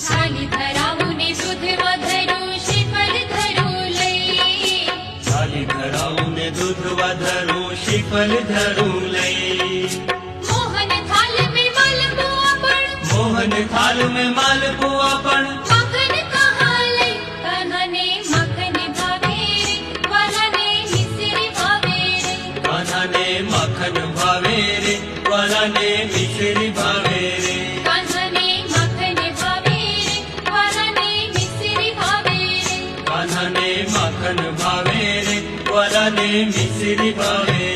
થાળી ધરાવું ને દૂધમાં ધરું શ્રીફળ ધરું લઈ થાળી ધરાવું ને દૂધવા ધરું શ્રીફળ ધરું લઈ મોહન થાલ में मालपुआ पण મોહન થાલ में માલપુઆ પણ મખન કહા લઈ કાन्हाने મખન ભાવે રે વાલાને મિશ્રી ભાવે રે કાન્હાને માખન ભાવે રે વાલાને મિશ્રી ભાવે રે કાन्हाने મખન ભાવે રે વાલાને મિશ્રી ભાવે રે કાન્હાને માખન ભાવે રે વાલાને મિશ્રી ભાવે